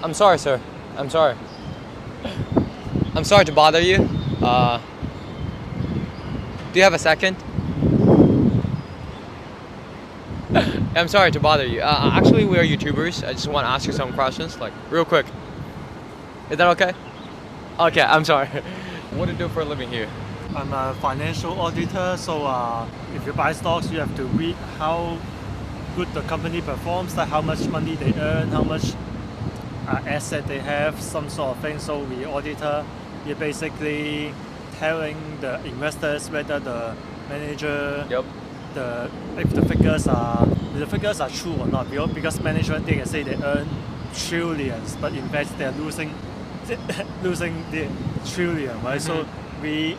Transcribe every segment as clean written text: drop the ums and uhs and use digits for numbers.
I'm sorry, sir. I'm sorry. I'm sorry to bother you. Do you have a second? I'm sorry to bother you. Actually, we are YouTubers. I just want to ask you some questions, like real quick. Is that okay? Okay, I'm sorry. What do you do for a living here? I'm a financial auditor, so if you buy stocks, you have to read how good the company performs, like how much money they earn, how much asset they have, some sort of thing. So we auditor, we're basically telling the investors whether the manager, Yep. if the figures are true or not. Because management, they can say they earn trillions, but in fact they're losing the trillion, right? So the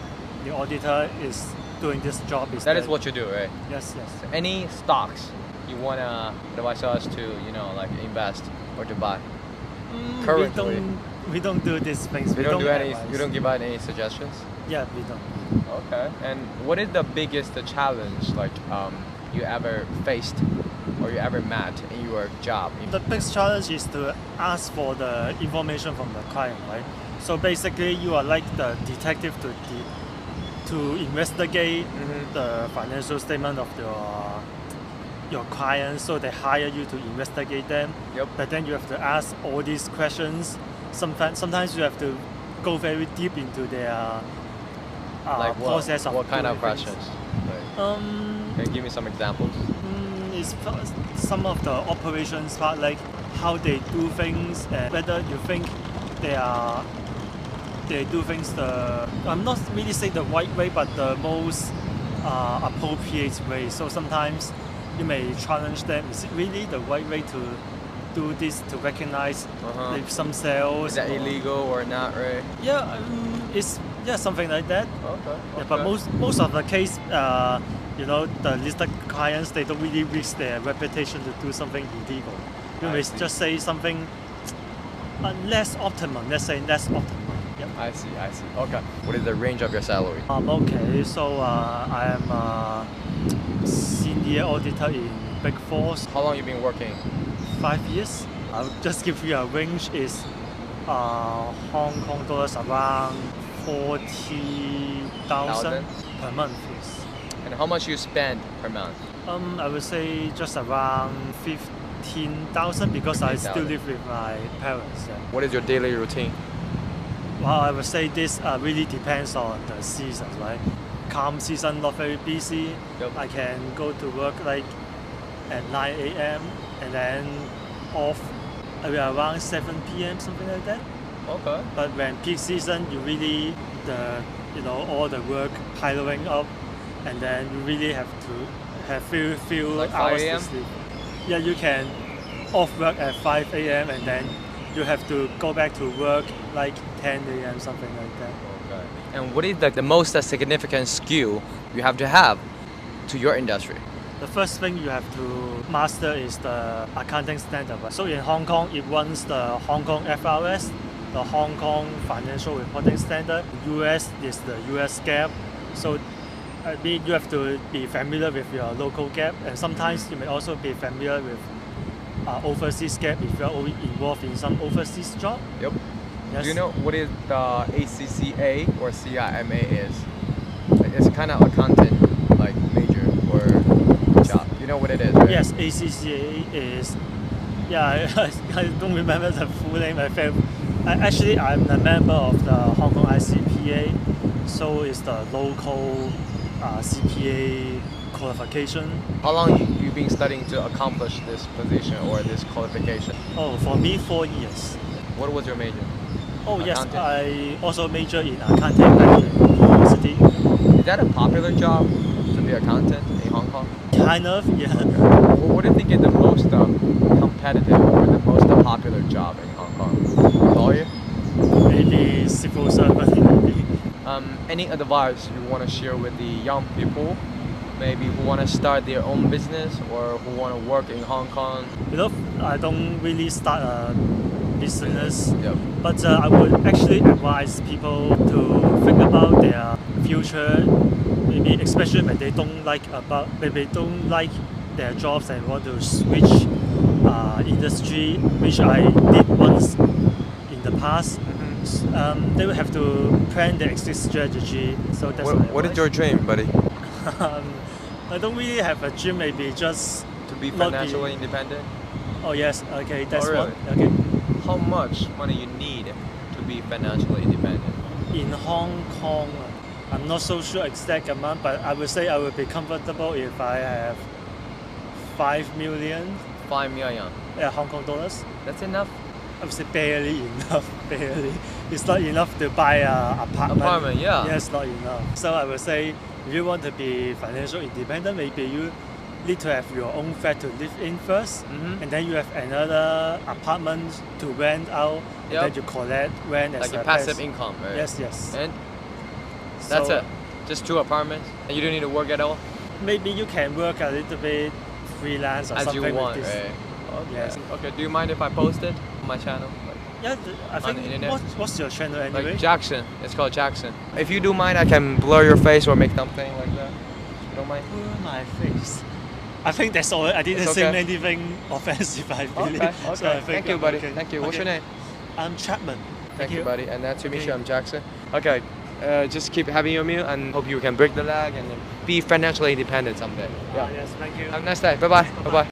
auditor is doing this job. That is what you do, right? Yes. Any stocks you wanna advise us to, like invest or to buy? Currently, we don't do these things. we don't do any. advise. You don't give out any suggestions. Yeah, we don't. Okay. And what is the biggest challenge you ever faced or you ever met in your job? The biggest challenge is to ask for the information from the client, right? So basically, you are like the detective to investigate the financial statement of your clients. So they hire you to investigate them. Yep. But then you have to ask all these questions. Sometimes you have to go very deep into their Like process of what kind of doing things. questions? Can you give me some examples? It's some of the operations part, like how they do things and whether you think they do things I'm not really saying the right way, but the most appropriate way. So sometimes you may challenge them, is it really the right way to do this, to recognize if some sales Is that or- illegal or not, right? Yeah, it's something like that. Okay. Yeah, but most of the case, the listed clients, they don't really risk their reputation to do something illegal. You I may see. just say something less optimum. Let's say less optimum. Yep. I see. Okay. What is the range of your salary? Okay, so I am a senior auditor in Big Four. How long you been working? 5 years. I'll just give you a range is Hong Kong dollars around 40,000 per month. Yes. And how much you spend per month? I would say just around 15,000 because I still 15,000. live with my parents. Yeah. What is your daily routine? Well, I would say this really depends on the seasons, right? Calm season, not very busy. Yep. I can go to work like at 9 a.m. and then off around 7 p.m. something like that. Okay. But when peak season, you really all the work piling up, and then you really have to have few Like 5 hours a.m.? to sleep. Yeah, you can off work at 5 a.m. and then you have to go back to work like 10 a.m. something like that. Okay. And what is the most significant skill you have to your industry? The first thing you have to master is the accounting standard. So in Hong Kong, it runs the Hong Kong FRS, the Hong Kong Financial Reporting Standard. US is the US GAAP. So you have to be familiar with your local GAAP, and sometimes you may also be familiar with overseas GAAP if you are involved in some overseas job. Yep. Yes. Do you know what is the ACCA or CIMA is? It's kind of accountant like major or job. You know what it is, right? Yes, ACCA is. Yeah, I don't remember the full name. Actually, I'm a member of the Hong Kong ICPA, so it's the local CPA qualification. How long you been studying to accomplish this position or this qualification? Oh, for me, 4 years. What was your major? Oh yes, Accounting. I also major in accounting at university. Is that a popular job to be accountant in Hong Kong? Kind of, yeah. Well, what do you think is the most competitive or the most popular job in Hong Kong? Lawyer? Maybe civil servant, maybe. Any advice you want to share with the young people, maybe who want to start their own business or who want to work in Hong Kong? I don't really start a business, Yep. but I would actually advise people to think about their future, maybe especially when they don't like their jobs and want to switch industry, which I did once in the past. They will have to plan the exit strategy. So that's What is your dream, buddy? I don't really have a dream. Maybe just To be financially independent? Oh yes. Okay, that's Oh, really? one. Okay. How much money you need to be financially independent? In Hong Kong, I'm not so sure exact amount, but I would say I would be comfortable if I have 5 million 5 million. Hong Kong dollars. That's enough? I would say barely enough. Barely, it's not enough to buy an apartment. Apartment, yeah. Yes, not enough. So I would say, if you want to be financially independent, maybe you need to have your own flat to live in first, and then you have another apartment to rent out, and Yep. then you collect rent as Like a a passive income, right? Yes, yes. And that's So, it? Just 2 apartments? And you don't need to work at all? Maybe you can work a little bit freelance or As something you want, like this. right? Okay. Yes. Okay, do you mind if I post it on my channel? Yeah, I On think. the internet? What's your channel anyway? Like Jackson. It's called Jackson. If you do mind, I can blur your face or make something like that. You don't mind? Blur my face. I think that's all. I didn't It's say okay. anything offensive, I believe. Okay, So I okay. think Thank you, I'm buddy. okay. Thank you. What's Okay. your name? I'm Chapman. Thank you, buddy. And nice to meet Okay. you. I'm Jackson. Okay, just keep having your meal and hope you can break the lag and then be financially independent someday. Yeah. Yes, thank you. Have a nice day. Bye bye. Bye bye.